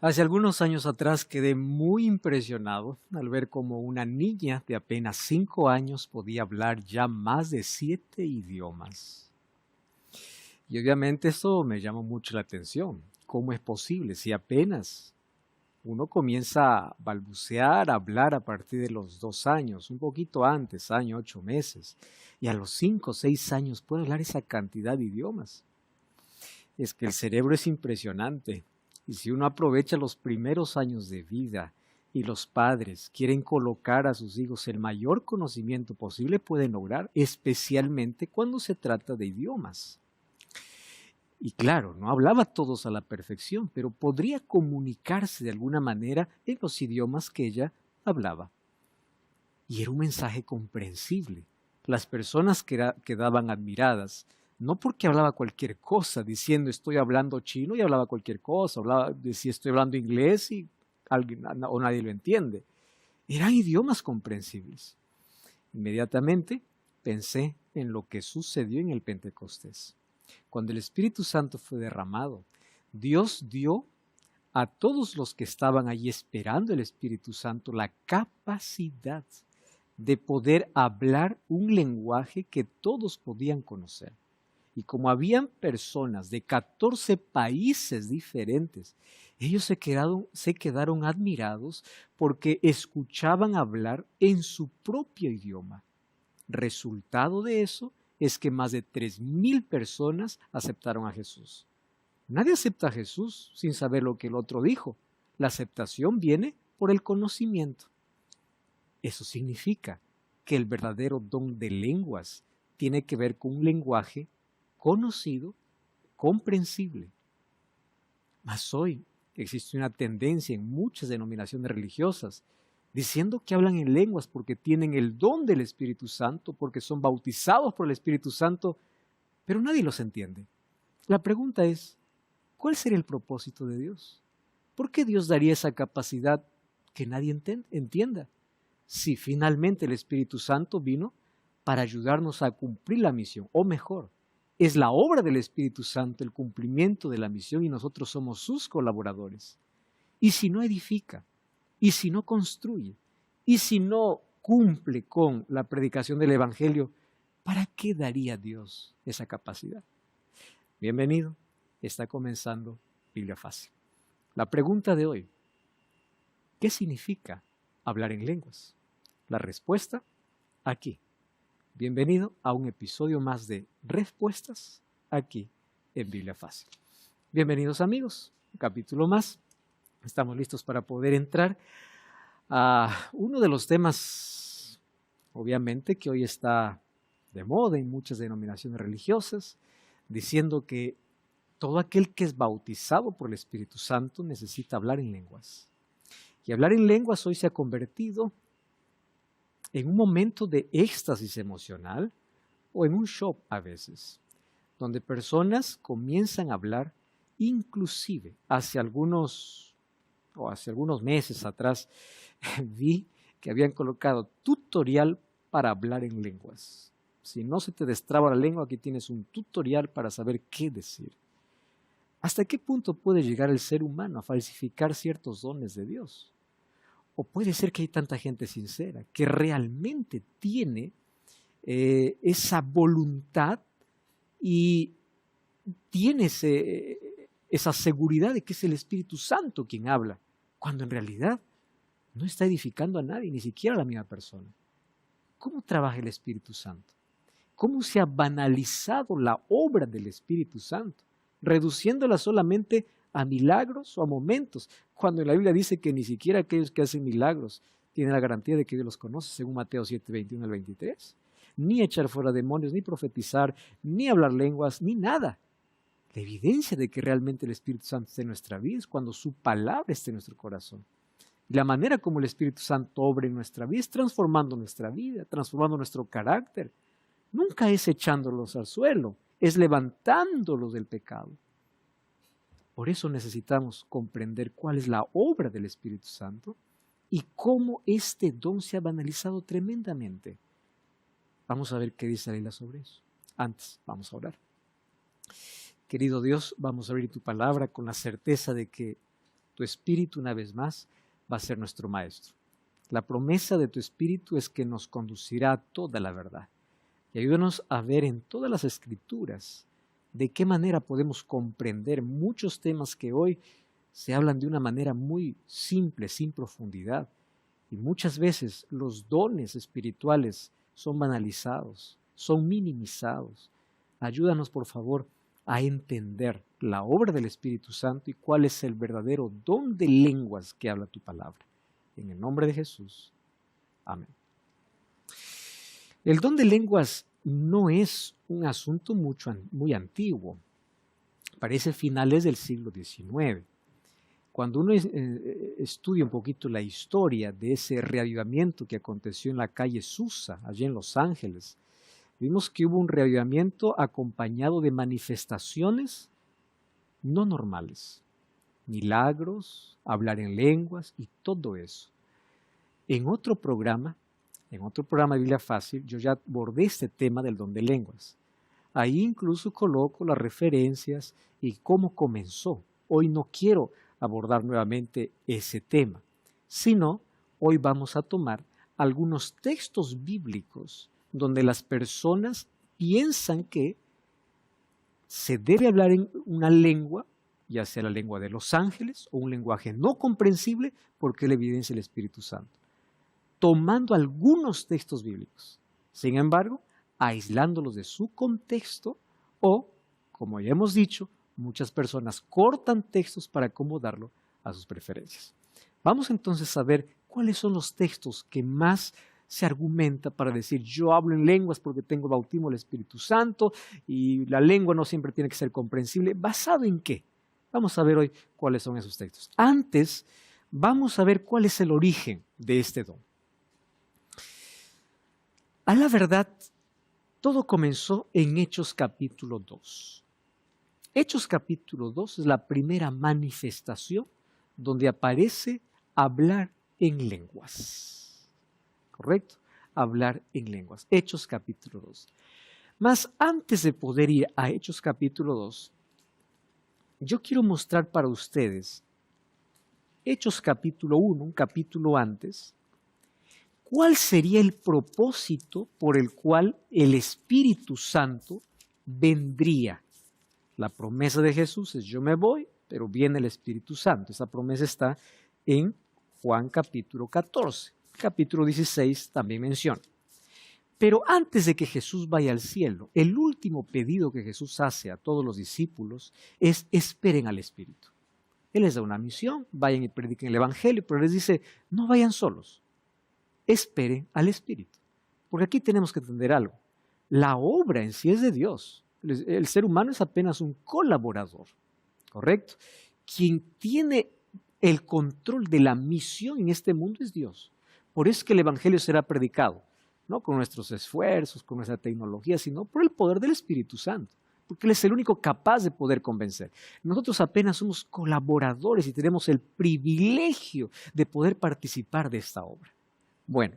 Hace algunos años atrás quedé muy impresionado al ver cómo una niña de apenas 5 años podía hablar ya más de 7 idiomas. Y obviamente eso me llamó mucho la atención. ¿Cómo es posible si apenas uno comienza a balbucear, a hablar a partir de los 2 años, un poquito antes, año, 8 meses, y a los 5 o 6 años puede hablar esa cantidad de idiomas? Es que el cerebro es impresionante y si uno aprovecha los primeros años de vida y los padres quieren colocar a sus hijos el mayor conocimiento posible, pueden lograr, especialmente cuando se trata de idiomas. Y claro, no hablaba todos a la perfección, pero podría comunicarse de alguna manera en los idiomas que ella hablaba. Y era un mensaje comprensible. Las personas quedaban admiradas, no porque hablaba cualquier cosa, diciendo estoy hablando chino y hablaba cualquier cosa, decía estoy hablando inglés y alguien o nadie lo entiende. Eran idiomas comprensibles. Inmediatamente pensé en lo que sucedió en el Pentecostés. Cuando el Espíritu Santo fue derramado, Dios dio a todos los que estaban allí esperando el Espíritu Santo la capacidad de poder hablar un lenguaje que todos podían conocer. Y como habían personas de 14 países diferentes, ellos se quedaron admirados porque escuchaban hablar en su propio idioma. Resultado de eso es que más de 3,000 personas aceptaron a Jesús. Nadie acepta a Jesús sin saber lo que el otro dijo. La aceptación viene por el conocimiento. Eso significa que el verdadero don de lenguas tiene que ver con un lenguaje conocido, comprensible. Mas hoy existe una tendencia en muchas denominaciones religiosas diciendo que hablan en lenguas porque tienen el don del Espíritu Santo, porque son bautizados por el Espíritu Santo, pero nadie los entiende. La pregunta es, ¿cuál sería el propósito de Dios? ¿Por qué Dios daría esa capacidad que nadie entienda? Si finalmente el Espíritu Santo vino para ayudarnos a cumplir la misión, o mejor, es la obra del Espíritu Santo el cumplimiento de la misión y nosotros somos sus colaboradores. Y si no edifica, y si no construye, y si no cumple con la predicación del Evangelio, ¿para qué daría Dios esa capacidad? Bienvenido, está comenzando Biblia Fácil. La pregunta de hoy, ¿qué significa hablar en lenguas? La respuesta, aquí. Bienvenido a un episodio más de Respuestas, aquí en Biblia Fácil. Bienvenidos amigos, un capítulo más. Estamos listos para poder entrar a uno de los temas, obviamente, que hoy está de moda en muchas denominaciones religiosas, diciendo que todo aquel que es bautizado por el Espíritu Santo necesita hablar en lenguas. Y hablar en lenguas hoy se ha convertido en un momento de éxtasis emocional o en un shock a veces, donde personas comienzan a hablar, inclusive hace algunos meses atrás vi que habían colocado tutorial para hablar en lenguas. Si no se te destraba la lengua, aquí tienes un tutorial para saber qué decir. ¿Hasta qué punto puede llegar el ser humano a falsificar ciertos dones de Dios? O puede ser que hay tanta gente sincera que realmente tiene esa voluntad y tiene esa seguridad de que es el Espíritu Santo quien habla, cuando en realidad no está edificando a nadie, ni siquiera a la misma persona. ¿Cómo trabaja el Espíritu Santo? ¿Cómo se ha banalizado la obra del Espíritu Santo, reduciéndola solamente a milagros o a momentos, cuando en la Biblia dice que ni siquiera aquellos que hacen milagros tienen la garantía de que Dios los conoce, según Mateo 7, 21 al 23? Ni echar fuera demonios, ni profetizar, ni hablar lenguas, ni nada. La evidencia de que realmente el Espíritu Santo está en nuestra vida es cuando su palabra está en nuestro corazón. Y la manera como el Espíritu Santo obra en nuestra vida es transformando nuestra vida, transformando nuestro carácter. Nunca es echándolos al suelo, es levantándolos del pecado. Por eso necesitamos comprender cuál es la obra del Espíritu Santo y cómo este don se ha banalizado tremendamente. Vamos a ver qué dice la Biblia sobre eso. Antes, vamos a orar. Querido Dios, vamos a abrir tu palabra con la certeza de que tu Espíritu una vez más va a ser nuestro Maestro. La promesa de tu Espíritu es que nos conducirá a toda la verdad. Y ayúdanos a ver en todas las Escrituras de qué manera podemos comprender muchos temas que hoy se hablan de una manera muy simple, sin profundidad. Y muchas veces los dones espirituales son banalizados, son minimizados. Ayúdanos, por favor, a entender la obra del Espíritu Santo y cuál es el verdadero don de lenguas que habla tu palabra. En el nombre de Jesús. Amén. El don de lenguas no es un asunto muy antiguo. Parece finales del siglo XIX. Cuando uno estudia un poquito la historia de ese reavivamiento que aconteció en la calle Susa, allí en Los Ángeles, vimos que hubo un reavivamiento acompañado de manifestaciones no normales, milagros, hablar en lenguas y todo eso. En otro programa de Biblia Fácil, yo ya abordé este tema del don de lenguas. Ahí incluso coloco las referencias y cómo comenzó. Hoy no quiero abordar nuevamente ese tema, sino hoy vamos a tomar algunos textos bíblicos donde las personas piensan que se debe hablar en una lengua, ya sea la lengua de los ángeles o un lenguaje no comprensible, porque la evidencia del Espíritu Santo. Tomando algunos textos bíblicos, sin embargo, aislándolos de su contexto o, como ya hemos dicho, muchas personas cortan textos para acomodarlo a sus preferencias. Vamos entonces a ver cuáles son los textos que más se argumenta para decir yo hablo en lenguas porque tengo el bautismo del Espíritu Santo y la lengua no siempre tiene que ser comprensible. ¿Basado en qué? Vamos a ver hoy cuáles son esos textos. Antes, vamos a ver cuál es el origen de este don. A la verdad, todo comenzó en Hechos capítulo 2. Hechos capítulo 2 es la primera manifestación donde aparece hablar en lenguas. ¿Correcto? Hablar en lenguas. Hechos capítulo 2. Mas antes de poder ir a Hechos capítulo 2, yo quiero mostrar para ustedes Hechos capítulo 1, un capítulo antes, ¿cuál sería el propósito por el cual el Espíritu Santo vendría? La promesa de Jesús es yo me voy, pero viene el Espíritu Santo. Esa promesa está en Juan capítulo 14. Capítulo 16 también menciona. Pero antes de que Jesús vaya al cielo, el último pedido que Jesús hace a todos los discípulos es esperen al Espíritu. Él les da una misión, vayan y prediquen el Evangelio, pero les dice, no vayan solos. Esperen al Espíritu. Porque aquí tenemos que entender algo. La obra en sí es de Dios. El ser humano es apenas un colaborador, ¿correcto? Quien tiene el control de la misión en este mundo es Dios. Por eso es que el Evangelio será predicado, no con nuestros esfuerzos, con nuestra tecnología, sino por el poder del Espíritu Santo. Porque Él es el único capaz de poder convencer. Nosotros apenas somos colaboradores y tenemos el privilegio de poder participar de esta obra. Bueno,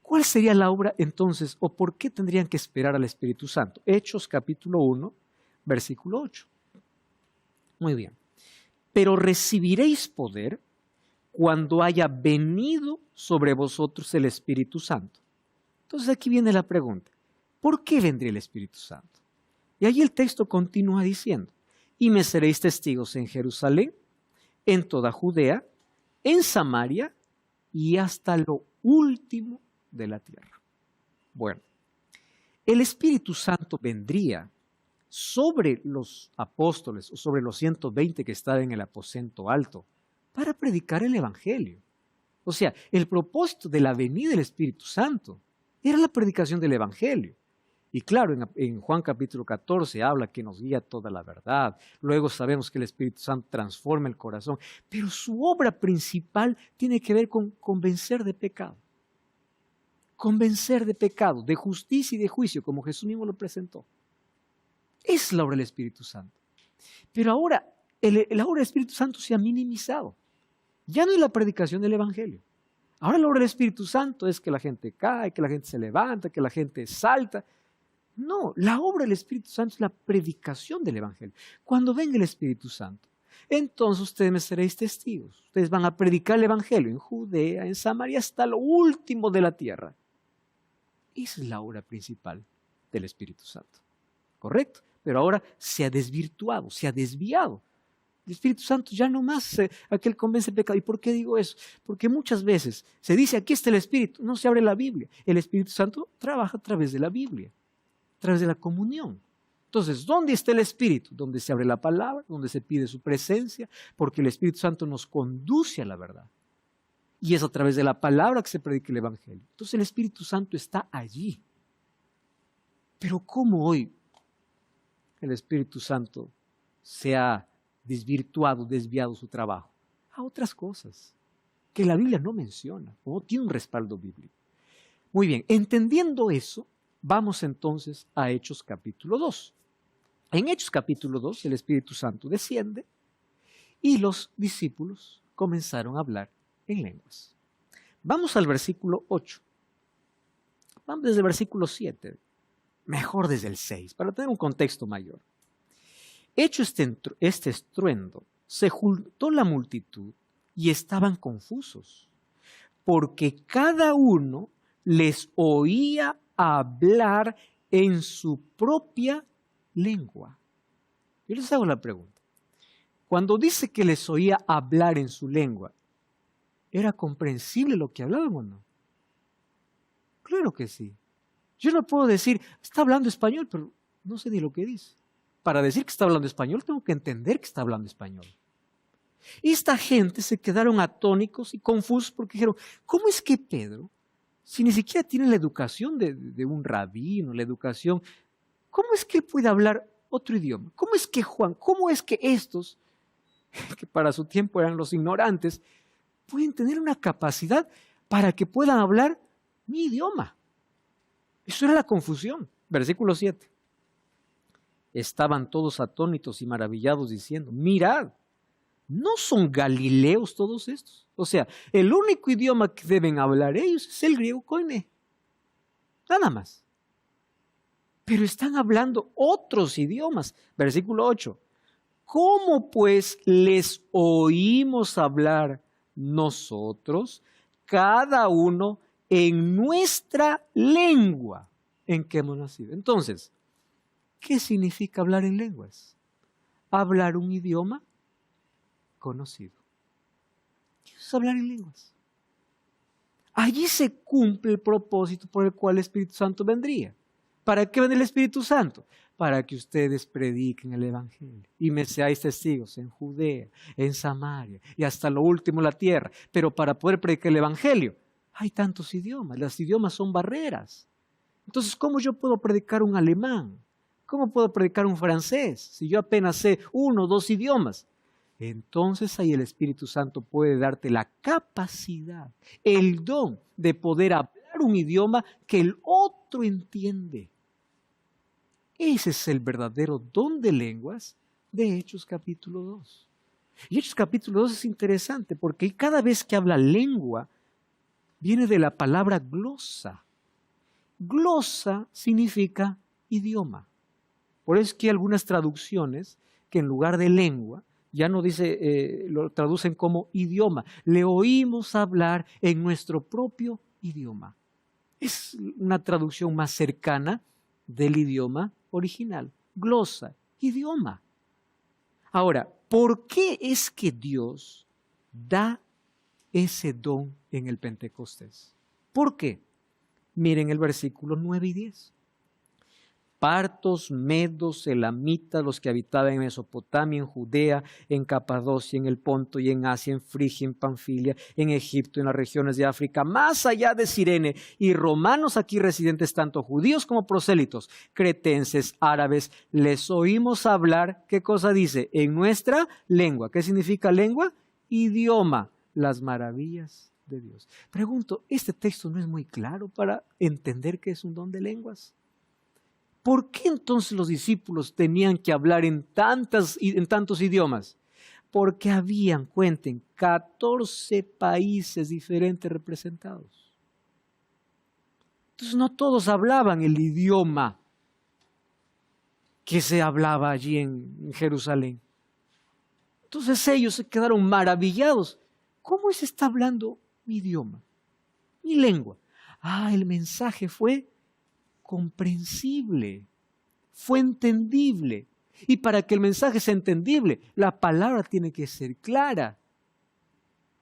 ¿cuál sería la obra entonces o por qué tendrían que esperar al Espíritu Santo? Hechos capítulo 1, versículo 8. Muy bien. Pero recibiréis poder cuando haya venido sobre vosotros el Espíritu Santo. Entonces aquí viene la pregunta, ¿por qué vendría el Espíritu Santo? Y ahí el texto continúa diciendo, y me seréis testigos en Jerusalén, en toda Judea, en Samaria y hasta lo último de la tierra. Bueno, el Espíritu Santo vendría sobre los apóstoles o sobre los 120 que estaban en el aposento alto para predicar el Evangelio. O sea, el propósito de la venida del Espíritu Santo era la predicación del Evangelio. Y claro, en Juan capítulo 14 habla que nos guía toda la verdad. Luego sabemos que el Espíritu Santo transforma el corazón. Pero su obra principal tiene que ver con convencer de pecado. Convencer de pecado, de justicia y de juicio, como Jesús mismo lo presentó. Es la obra del Espíritu Santo. Pero ahora, la obra del Espíritu Santo se ha minimizado. Ya no es la predicación del Evangelio. Ahora la obra del Espíritu Santo es que la gente cae, que la gente se levanta, que la gente salta. No, la obra del Espíritu Santo es la predicación del Evangelio. Cuando venga el Espíritu Santo, entonces ustedes me seréis testigos. Ustedes van a predicar el Evangelio en Judea, en Samaria, hasta lo último de la tierra. Esa es la obra principal del Espíritu Santo. ¿Correcto? Pero ahora se ha desvirtuado, se ha desviado. El Espíritu Santo ya no más aquel convence el pecado. ¿Y por qué digo eso? Porque muchas veces se dice, aquí está el Espíritu, no se abre la Biblia. El Espíritu Santo trabaja a través de la Biblia, a través de la comunión. Entonces, ¿dónde está el Espíritu? Donde se abre la palabra, donde se pide su presencia, porque el Espíritu Santo nos conduce a la verdad. Y es a través de la palabra que se predica el Evangelio. Entonces el Espíritu Santo está allí. Pero ¿cómo hoy el Espíritu Santo se ha desvirtuado, desviado su trabajo? A otras cosas que la Biblia no menciona o no tiene un respaldo bíblico. Muy bien, entendiendo eso, vamos entonces a Hechos capítulo 2. En Hechos capítulo 2 el Espíritu Santo desciende y los discípulos comenzaron a hablar en lenguas. Vamos al versículo 8. Vamos desde el versículo 7. Mejor desde el 6, para tener un contexto mayor. Hecho este estruendo, se juntó la multitud y estaban confusos, porque cada uno les oía hablar en su propia lengua. Yo les hago la pregunta. Cuando dice que les oía hablar en su lengua, ¿era comprensible lo que hablaban o no? Claro que sí. Yo no puedo decir, está hablando español, pero no sé ni lo que dice. Para decir que está hablando español, tengo que entender que está hablando español. Y esta gente se quedaron atónicos y confusos porque dijeron, ¿cómo es que Pedro, si ni siquiera tiene la educación de un rabino, la educación, cómo es que él puede hablar otro idioma? ¿Cómo es que Juan, cómo es que estos, que para su tiempo eran los ignorantes, pueden tener una capacidad para que puedan hablar mi idioma? Eso era la confusión. Versículo 7. Estaban todos atónitos y maravillados diciendo, mirad, ¿no son galileos todos estos? O sea, el único idioma que deben hablar ellos es el griego koine. Nada más. Pero están hablando otros idiomas. Versículo 8. ¿Cómo pues les oímos hablar nosotros, cada uno en nuestra lengua en que hemos nacido? Entonces, ¿qué significa hablar en lenguas? Hablar un idioma conocido. ¿Qué es hablar en lenguas? Allí se cumple el propósito por el cual el Espíritu Santo vendría. ¿Para qué viene el Espíritu Santo? Para que ustedes prediquen el Evangelio y me seáis testigos en Judea, en Samaria y hasta lo último la tierra. Pero para poder predicar el Evangelio hay tantos idiomas, los idiomas son barreras. Entonces, ¿cómo yo puedo predicar un alemán? ¿Cómo puedo predicar un francés si yo apenas sé 1 o 2 idiomas? Entonces ahí el Espíritu Santo puede darte la capacidad, el don de poder hablar un idioma que el otro entiende. Ese es el verdadero don de lenguas de Hechos capítulo 2. Y Hechos capítulo 2 es interesante porque cada vez que habla lengua viene de la palabra glosa. Glosa significa idioma. Por eso es que hay algunas traducciones que en lugar de lengua ya no dice, lo traducen como idioma. Le oímos hablar en nuestro propio idioma. Es una traducción más cercana del idioma original. Glosa, idioma. Ahora, ¿por qué es que Dios da ese don en el Pentecostés? ¿Por qué? Miren el versículo 9 y 10. Partos, medos, elamitas, los que habitaban en Mesopotamia, en Judea, en Capadocia, en el Ponto y en Asia, en Frigia, en Panfilia, en Egipto, en las regiones de África, más allá de Cirene, y romanos aquí residentes, tanto judíos como prosélitos, cretenses, árabes, les oímos hablar, ¿qué cosa dice? En nuestra lengua. ¿Qué significa lengua? Idioma, las maravillas de Dios. Pregunto, ¿este texto no es muy claro para entender que es un don de lenguas? ¿Por qué entonces los discípulos tenían que hablar en tantos idiomas? Porque habían, cuenten, 14 países diferentes representados. Entonces no todos hablaban el idioma que se hablaba allí en Jerusalén. Entonces ellos se quedaron maravillados. ¿Cómo se está hablando mi idioma, mi lengua? El mensaje fue comprensible, fue entendible. Y para que el mensaje sea entendible, la palabra tiene que ser clara.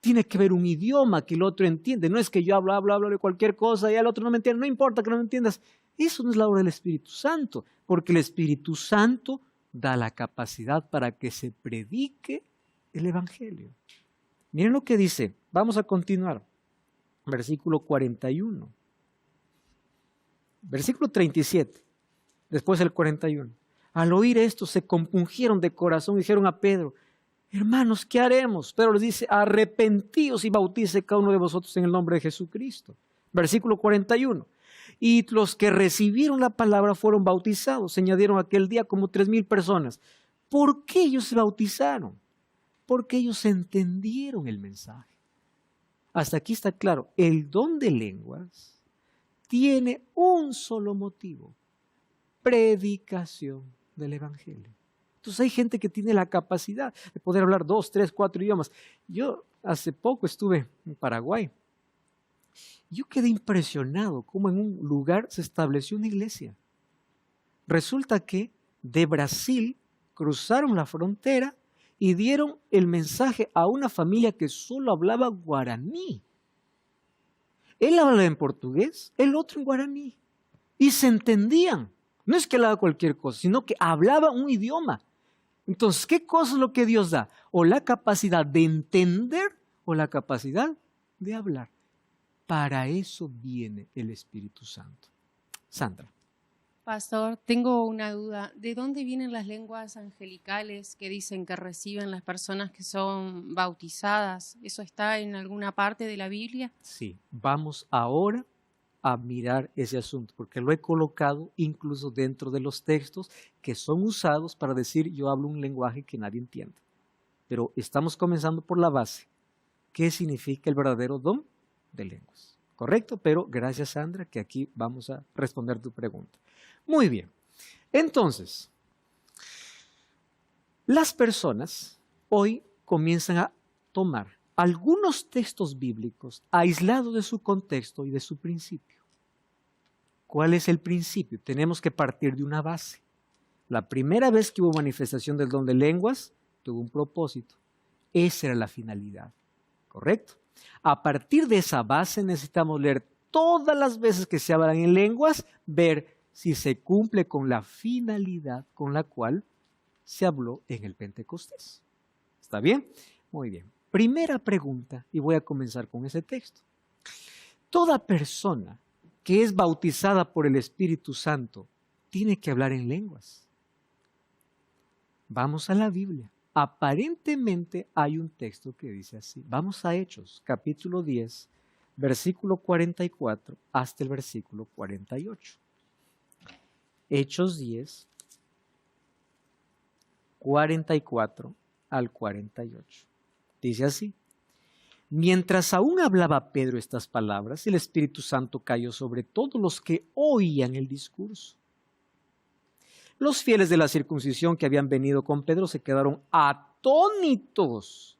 Tiene que haber un idioma que el otro entiende. No es que yo hablo de cualquier cosa y el otro no me entiende. No importa que no me entiendas. Eso no es la obra del Espíritu Santo, porque el Espíritu Santo da la capacidad para que se predique el Evangelio. Miren lo que dice. Vamos a continuar. Versículo 41. Versículo 37. Después el 41. Al oír esto se compungieron de corazón y dijeron a Pedro: hermanos, ¿qué haremos? Pedro les dice: arrepentíos y bautice cada uno de vosotros en el nombre de Jesucristo. Versículo 41. Y los que recibieron la palabra fueron bautizados. Se añadieron aquel día como 3,000 personas. ¿Por qué ellos se bautizaron? Porque ellos entendieron el mensaje. Hasta aquí está claro. El don de lenguas tiene un solo motivo: predicación del Evangelio. Entonces hay gente que tiene la capacidad de poder hablar 2, 3, 4 idiomas. Yo hace poco estuve en Paraguay. Yo quedé impresionado cómo en un lugar se estableció una iglesia. Resulta que de Brasil cruzaron la frontera y dieron el mensaje a una familia que solo hablaba guaraní. Él hablaba en portugués, el otro en guaraní. Y se entendían. No es que hablaba cualquier cosa, sino que hablaba un idioma. Entonces, ¿qué cosa es lo que Dios da? O la capacidad de entender o la capacidad de hablar. Para eso viene el Espíritu Santo. Sandra. Pastor, tengo una duda. ¿De dónde vienen las lenguas angelicales que dicen que reciben las personas que son bautizadas? ¿Eso está en alguna parte de la Biblia? Sí, vamos ahora a mirar ese asunto, porque lo he colocado incluso dentro de los textos que son usados para decir: yo hablo un lenguaje que nadie entiende. Pero estamos comenzando por la base. ¿Qué significa el verdadero don de lenguas? ¿Correcto? Pero gracias, Sandra, que aquí vamos a responder tu pregunta. Muy bien. Entonces, las personas hoy comienzan a tomar algunos textos bíblicos aislados de su contexto y de su principio. ¿Cuál es el principio? Tenemos que partir de una base. La primera vez que hubo manifestación del don de lenguas, tuvo un propósito. Esa era la finalidad. ¿Correcto? A partir de esa base necesitamos leer todas las veces que se hablan en lenguas, ver si se cumple con la finalidad con la cual se habló en el Pentecostés. ¿Está bien? Muy bien. Primera pregunta, y voy a comenzar con ese texto. Toda persona que es bautizada por el Espíritu Santo tiene que hablar en lenguas. Vamos a la Biblia. Aparentemente hay un texto que dice así. Vamos a Hechos, capítulo 10, versículo 44 hasta el versículo 48. Hechos 10, 44 al 48. Dice así: mientras aún hablaba Pedro estas palabras, el Espíritu Santo cayó sobre todos los que oían el discurso. Los fieles de la circuncisión que habían venido con Pedro se quedaron atónitos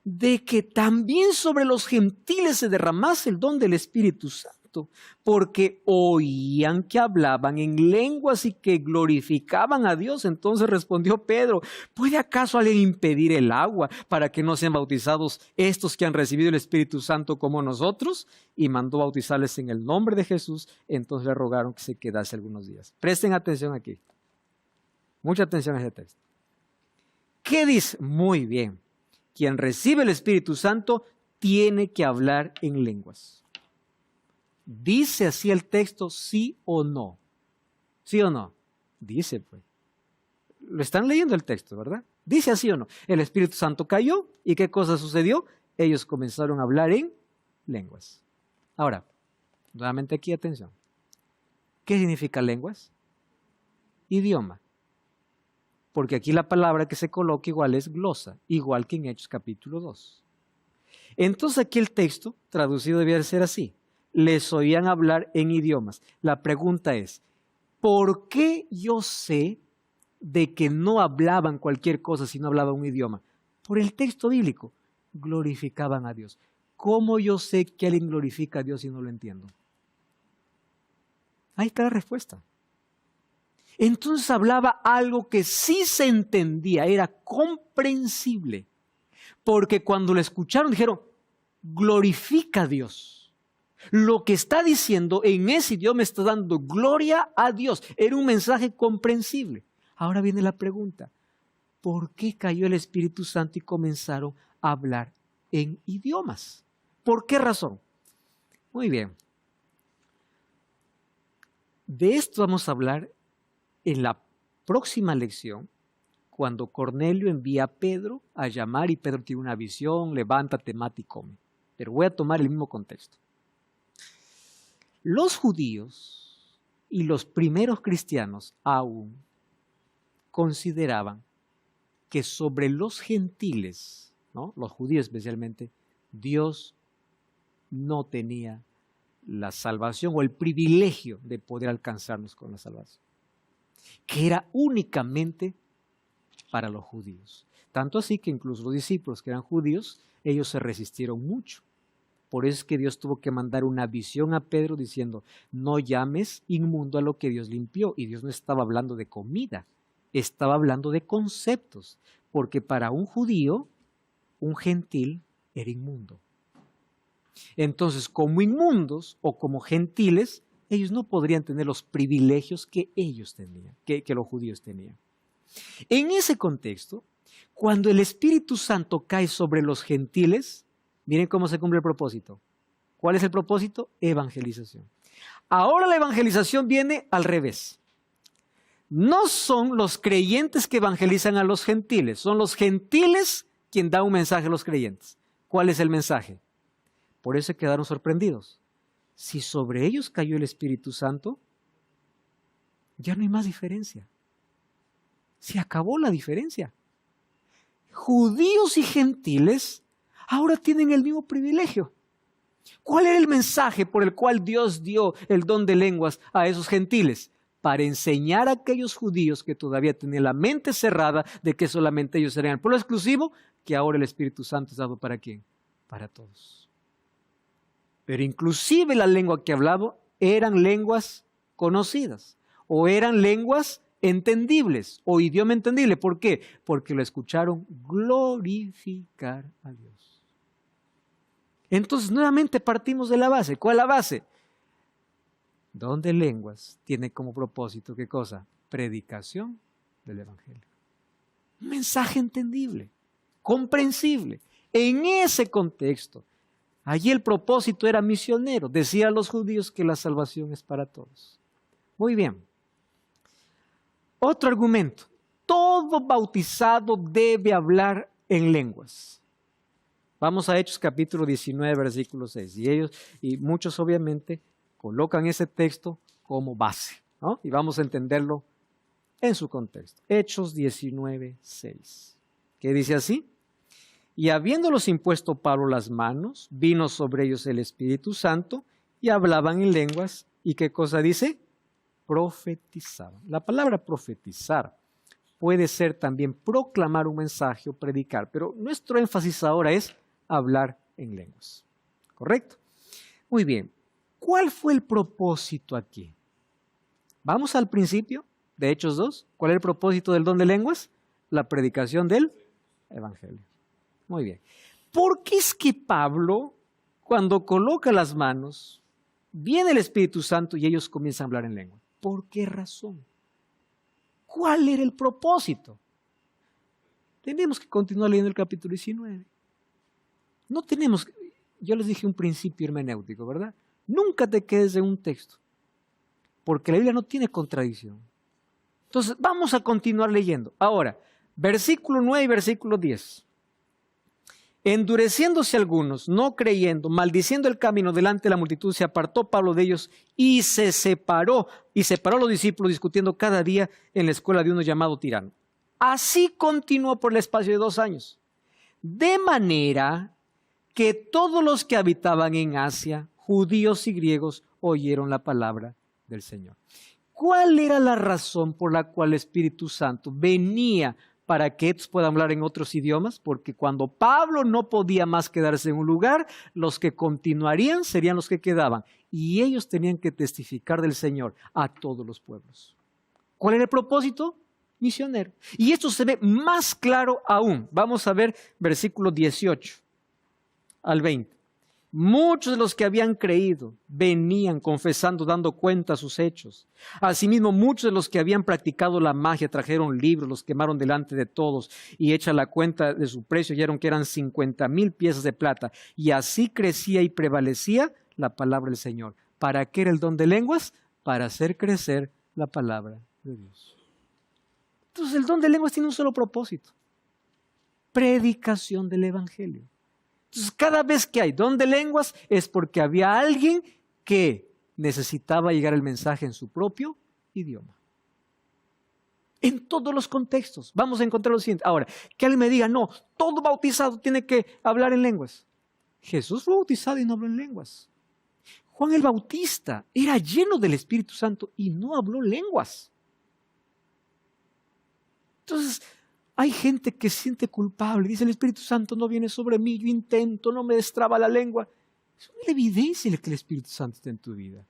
de que también sobre los gentiles se derramase el don del Espíritu Santo, porque oían que hablaban en lenguas y que glorificaban a Dios. Entonces respondió Pedro: ¿puede acaso alguien impedir el agua para que no sean bautizados estos que han recibido el Espíritu Santo como nosotros? Y mandó bautizarles en el nombre de Jesús. Entonces le rogaron que se quedase algunos días. Presten atención aquí. Mucha atención a este texto. ¿Qué dice? Muy bien. Quien recibe el Espíritu Santo tiene que hablar en lenguas. ¿Dice así el texto, sí o no? ¿Sí o no? Dice, pues. Lo están leyendo el texto, ¿verdad? Dice así o no. El Espíritu Santo cayó y ¿qué cosa sucedió? Ellos comenzaron a hablar en lenguas. Ahora, nuevamente aquí atención. ¿Qué significa lenguas? Idioma. Porque aquí la palabra que se coloca igual es glosa, igual que en Hechos capítulo 2. Entonces aquí el texto traducido debía ser así: les oían hablar en idiomas. La pregunta es: ¿por qué yo sé de que no hablaban cualquier cosa si no hablaban un idioma? por el texto bíblico, glorificaban a Dios. ¿Cómo yo sé que alguien glorifica a Dios si no lo entiendo? Ahí está la respuesta. Entonces hablaba algo que sí se entendía, era comprensible. Porque cuando lo escucharon dijeron, glorifica a Dios. Lo que está diciendo en ese idioma está dando gloria a Dios. Era un mensaje comprensible. Ahora viene la pregunta, ¿por qué cayó el Espíritu Santo y comenzaron a hablar en idiomas? ¿Por qué razón? Muy bien. De esto vamos a hablar en la próxima lección, cuando Cornelio envía a Pedro a llamar y Pedro tiene una visión, levántate, mate y come. Pero voy a tomar el mismo contexto. Los judíos y los primeros cristianos aún consideraban que sobre los gentiles, ¿no?, los judíos especialmente, Dios no tenía la salvación o el privilegio de poder alcanzarnos con la salvación, que era únicamente para los judíos. Tanto así que incluso los discípulos que eran judíos, ellos se resistieron mucho. Por eso es que Dios tuvo que mandar una visión a Pedro diciendo, no llames inmundo a lo que Dios limpió. Y Dios no estaba hablando de comida, estaba hablando de conceptos, porque para un judío, un gentil era inmundo. Entonces, como inmundos o como gentiles, ellos no podrían tener los privilegios que ellos tenían, que los judíos tenían. En ese contexto, cuando el Espíritu Santo cae sobre los gentiles, miren cómo se cumple el propósito. ¿Cuál es el propósito? Evangelización. Ahora la evangelización viene al revés. No son los creyentes que evangelizan a los gentiles, son los gentiles quien da un mensaje a los creyentes. ¿Cuál es el mensaje? Por eso quedaron sorprendidos. Si sobre ellos cayó el Espíritu Santo, ya no hay más diferencia. Se acabó la diferencia. Judíos y gentiles ahora tienen el mismo privilegio. ¿Cuál era el mensaje por el cual Dios dio el don de lenguas a esos gentiles? Para enseñar a aquellos judíos que todavía tenían la mente cerrada de que solamente ellos eran el pueblo exclusivo, que ahora el Espíritu Santo es dado ¿para quién? Para todos. Pero inclusive la lengua que hablaba eran lenguas conocidas o eran lenguas entendibles o idioma entendible. ¿Por qué? Porque lo escucharon glorificar a Dios. Entonces nuevamente partimos de la base. ¿Cuál es la base? Don de lenguas tiene como propósito, ¿qué cosa? Predicación del Evangelio. Un mensaje entendible, comprensible. En ese contexto, allí el propósito era misionero. Decía a los judíos que la salvación es para todos. Muy bien. Otro argumento. Todo bautizado debe hablar en lenguas. Vamos a Hechos capítulo 19, versículo 6. Y muchos obviamente colocan ese texto como base, ¿no? Y vamos a entenderlo en su contexto. Hechos 19, 6. ¿Qué dice así? Y habiéndolos impuesto Pablo las manos, vino sobre ellos el Espíritu Santo y hablaban en lenguas. ¿Y qué cosa dice? Profetizaban. La palabra profetizar puede ser también proclamar un mensaje o predicar, pero nuestro énfasis ahora es hablar en lenguas. ¿Correcto? Muy bien. ¿Cuál fue el propósito aquí? Vamos al principio de Hechos 2. ¿Cuál es el propósito del don de lenguas? La predicación del Evangelio. Muy bien. ¿Por qué es que Pablo, cuando coloca las manos, viene el Espíritu Santo y ellos comienzan a hablar en lengua? ¿Por qué razón? ¿Cuál era el propósito? Tenemos que continuar leyendo el capítulo 19. No tenemos, yo les dije un principio hermenéutico, ¿verdad? Nunca te quedes en un texto, porque la Biblia no tiene contradicción. Entonces, vamos a continuar leyendo. Ahora, versículo 9 y versículo 10. Endureciéndose algunos, no creyendo, maldiciendo el camino delante de la multitud, se apartó Pablo de ellos y se separó. Y separó a los discípulos discutiendo cada día en la escuela de uno llamado Tirano. Así continuó por el espacio de 2 años. De manera que todos los que habitaban en Asia, judíos y griegos, oyeron la palabra del Señor. ¿Cuál era la razón por la cual el Espíritu Santo venía para que estos puedan hablar en otros idiomas, porque cuando Pablo no podía más quedarse en un lugar, los que continuarían serían los que quedaban, y ellos tenían que testificar del Señor a todos los pueblos. ¿Cuál era el propósito? Misionero. Y esto se ve más claro aún. Vamos a ver versículos 18 al 20. Muchos de los que habían creído venían confesando, dando cuenta a sus hechos. Asimismo, muchos de los que habían practicado la magia trajeron libros, los quemaron delante de todos y hecha la cuenta de su precio, hallaron que eran 50,000 piezas de plata. Y así crecía y prevalecía la palabra del Señor. ¿Para qué era el don de lenguas? Para hacer crecer la palabra de Dios. Entonces el don de lenguas tiene un solo propósito: predicación del evangelio. Entonces cada vez que hay don de lenguas es porque había alguien que necesitaba llegar el mensaje en su propio idioma. En todos los contextos. Vamos a encontrar lo siguiente. Ahora, que alguien me diga, no, todo bautizado tiene que hablar en lenguas. Jesús fue bautizado y no habló en lenguas. Juan el Bautista era lleno del Espíritu Santo y no habló lenguas. Entonces, hay gente que se siente culpable, dice el Espíritu Santo no viene sobre mí, yo intento, no me destraba la lengua. Es una evidencia de que el Espíritu Santo está en tu vida.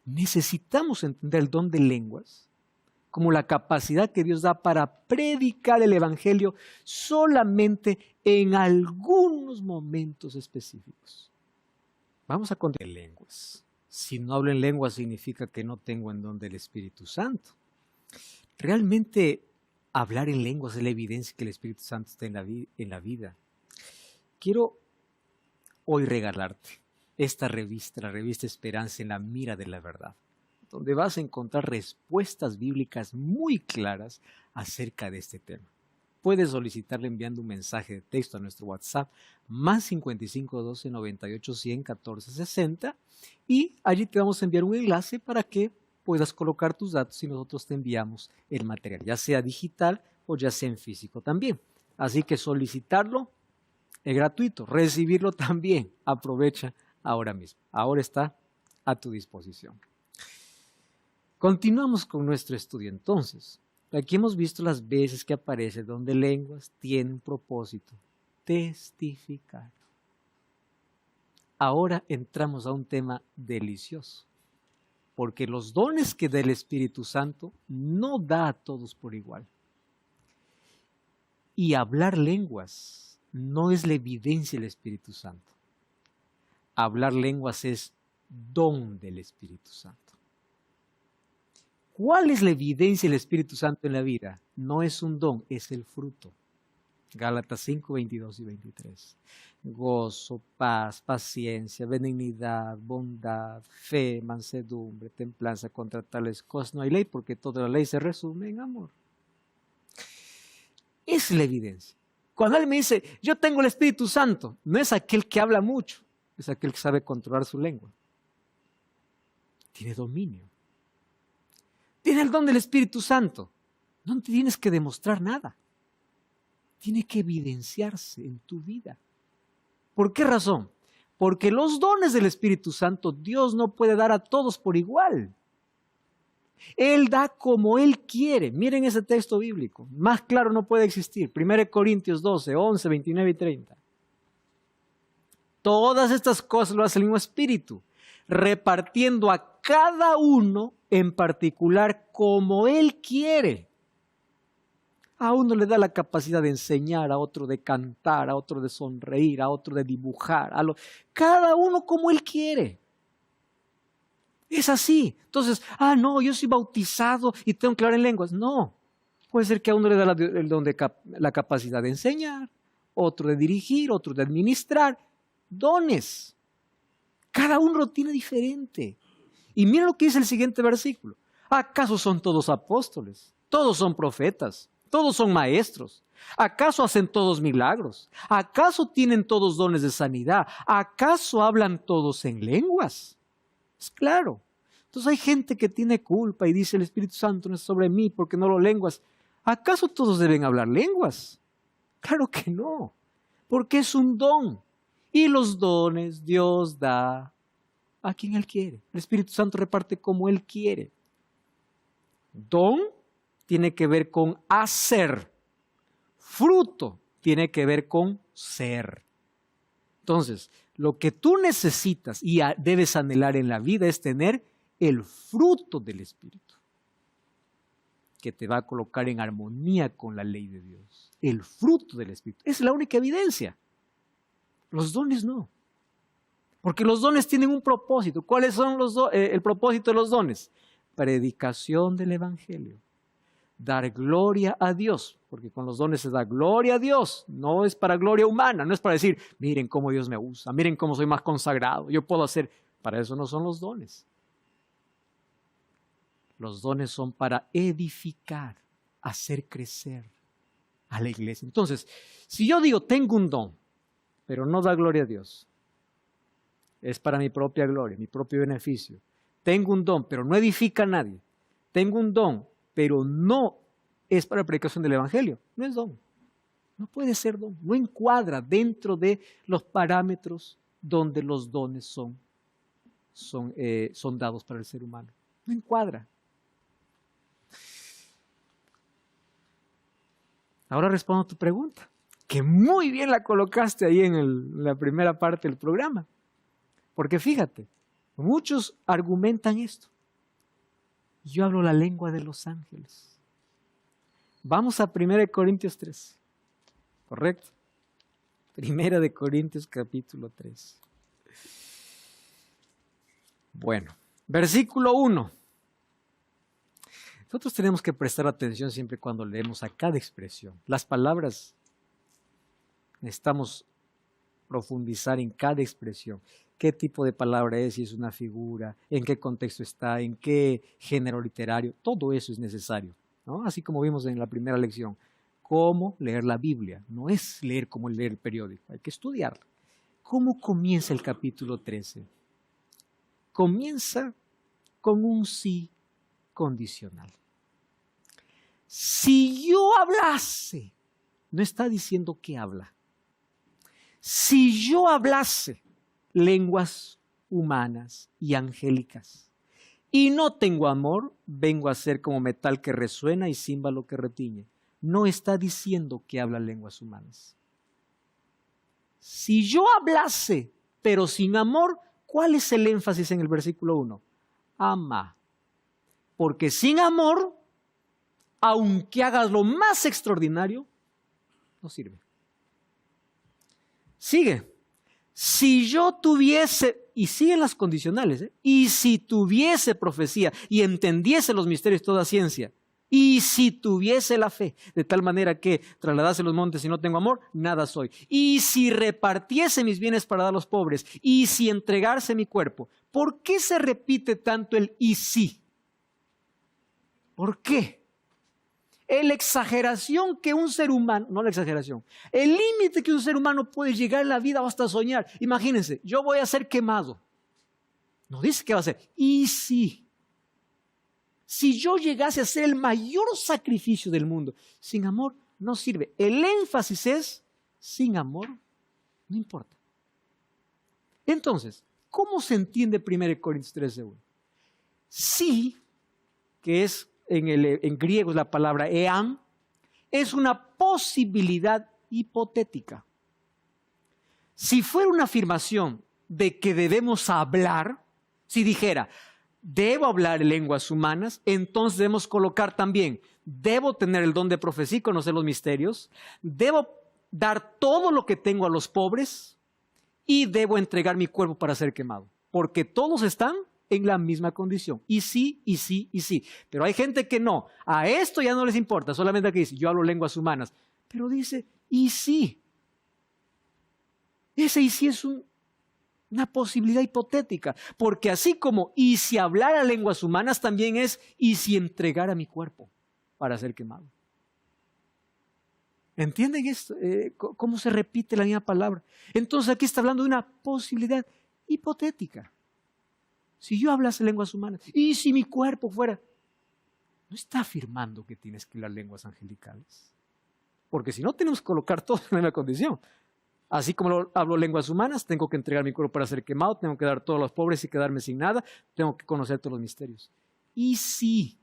Necesitamos entender el don de lenguas como la capacidad que Dios da para predicar el Evangelio solamente en algunos momentos específicos. Vamos a contar lenguas. Si no hablo en lenguas significa que no tengo el don del Espíritu Santo. Realmente hablar en lenguas es la evidencia que el Espíritu Santo está en la vida. Quiero hoy regalarte esta revista, la revista Esperanza en la mira de la verdad, donde vas a encontrar respuestas bíblicas muy claras acerca de este tema. Puedes solicitarle enviando un mensaje de texto a nuestro WhatsApp más 55 12 98 100 14 60 y allí te vamos a enviar un enlace para que puedas colocar tus datos y nosotros te enviamos el material, ya sea digital o ya sea en físico también. Así que solicitarlo es gratuito, recibirlo también. Aprovecha ahora mismo. Ahora está a tu disposición. Continuamos con nuestro estudio entonces. Aquí hemos visto las veces que aparece donde lenguas tiene un propósito: testificar. Ahora entramos a un tema delicioso, porque los dones que da el Espíritu Santo no da a todos por igual. Y hablar lenguas no es la evidencia del Espíritu Santo. Hablar lenguas es don del Espíritu Santo. ¿Cuál es la evidencia del Espíritu Santo en la vida? No es un don, es el fruto. Gálatas 5, 22 y 23. Gozo, paz, paciencia, benignidad, bondad, fe, mansedumbre, templanza. Contra tales cosas no hay ley, porque toda la ley se resume en amor. Es la evidencia. Cuando alguien me dice, yo tengo el Espíritu Santo, no es aquel que habla mucho, es aquel que sabe controlar su lengua. Tiene dominio. Tiene el don del Espíritu Santo. No te tienes que demostrar nada. Tiene que evidenciarse en tu vida. ¿Por qué razón? Porque los dones del Espíritu Santo Dios no puede dar a todos por igual. Él da como Él quiere. Miren ese texto bíblico. Más claro no puede existir. 1 Corintios 12, 11, 29 y 30. Todas estas cosas lo hace el mismo Espíritu, repartiendo a cada uno en particular como Él quiere. A uno le da la capacidad de enseñar, a otro de cantar, a otro de sonreír, a otro de dibujar. Cada uno como Él quiere. Es así. Entonces, no, yo soy bautizado y tengo que hablar en lenguas. No. Puede ser que a uno le da el don de la capacidad de enseñar, otro de dirigir, otro de administrar. Dones. Cada uno lo tiene diferente. Y mira lo que dice el siguiente versículo. ¿Acaso son todos apóstoles? ¿Todos son profetas? ¿Todos son maestros? ¿Acaso hacen todos milagros? ¿Acaso tienen todos dones de sanidad? ¿Acaso hablan todos en lenguas? Es claro. Entonces hay gente que tiene culpa y dice el Espíritu Santo no es sobre mí porque no hablo lenguas. ¿Acaso todos deben hablar lenguas? Claro que no, porque es un don. Y los dones Dios da a quien Él quiere. El Espíritu Santo reparte como Él quiere. Don tiene que ver con hacer. fruto tiene que ver con ser. Entonces, lo que tú necesitas y debes anhelar en la vida es tener el fruto del Espíritu, que te va a colocar en armonía con la ley de Dios. El fruto del Espíritu. Es la única evidencia. Los dones no. Porque los dones tienen un propósito. ¿Cuáles son el propósito de los dones? Predicación del Evangelio. Dar gloria a Dios. Porque con los dones se da gloria a Dios. No es para gloria humana. No es para decir, miren cómo Dios me usa. Miren cómo soy más consagrado. Yo puedo hacer. Para eso no son los dones. Los dones son para edificar, hacer crecer a la iglesia. Entonces, si yo digo, tengo un don, pero no da gloria a Dios, es para mi propia gloria, mi propio beneficio. Tengo un don, pero no edifica a nadie. Tengo un don, pero no es para la predicación del Evangelio. No es don. No puede ser don. No encuadra dentro de los parámetros donde los dones son dados para el ser humano. No encuadra. Ahora respondo a tu pregunta, que muy bien la colocaste ahí en la primera parte del programa. Porque fíjate, muchos argumentan esto. Yo hablo la lengua de los ángeles. Vamos a 1 Corintios 3, ¿correcto? 1 Corintios capítulo 3. Bueno, versículo 1. Nosotros tenemos que prestar atención siempre cuando leemos a cada expresión. Las palabras, necesitamos profundizar en cada expresión. ¿Qué tipo de palabra es? Si es una figura, en qué contexto está, en qué género literario. Todo eso es necesario, ¿no? Así como vimos en la primera lección. Cómo leer la Biblia. No es leer como leer el periódico, hay que estudiarla. ¿Cómo comienza el capítulo 13? Comienza con un sí condicional. Si yo hablase, no está diciendo que habla. Si yo hablase lenguas humanas y angélicas y no tengo amor, vengo a ser como metal que resuena y címbalo que retiñe. No está diciendo que habla lenguas humanas. Si yo hablase, pero sin amor, ¿cuál es el énfasis en el versículo 1? Ama. Porque sin amor, aunque hagas lo más extraordinario, no sirve. Sigue. Si yo tuviese, y siguen las condicionales, y si tuviese profecía y entendiese los misterios de toda ciencia, y si tuviese la fe, de tal manera que trasladase los montes y no tengo amor, nada soy. Y si repartiese mis bienes para dar a los pobres, y si entregarse mi cuerpo, ¿por qué se repite tanto el y si? ¿Por qué? La exageración que un ser humano, no la exageración, el límite que un ser humano puede llegar en la vida o hasta soñar. Imagínense, yo voy a ser quemado. No dice que va a ser. ¿Y si yo llegase a ser el mayor sacrificio del mundo? Sin amor no sirve. El énfasis es, sin amor no importa. Entonces, ¿cómo se entiende 1 Corintios 13:1? Sí, que es en griego es la palabra ean, es una posibilidad hipotética. Si fuera una afirmación de que debemos hablar, si dijera, debo hablar lenguas humanas, entonces debemos colocar también, debo tener el don de profecía y conocer los misterios, debo dar todo lo que tengo a los pobres y debo entregar mi cuerpo para ser quemado, porque todos están en la misma condición. Y sí, y sí, y sí. Pero hay gente que no. A esto ya no les importa. Solamente aquí dice, yo hablo lenguas humanas. Pero dice, y sí. Ese y sí es una posibilidad hipotética. Porque así como y si hablara lenguas humanas, también es y si entregara mi cuerpo para ser quemado. ¿Entienden esto? ¿Cómo se repite la misma palabra? Entonces aquí está hablando de una posibilidad hipotética. Si yo hablase lenguas humanas, y si mi cuerpo fuera, no está afirmando que tienes que hablar lenguas angelicales. Porque si no, tenemos que colocar todo en la misma condición. Así como hablo lenguas humanas, tengo que entregar mi cuerpo para ser quemado, tengo que dar a todos los pobres y quedarme sin nada, tengo que conocer todos los misterios. Y si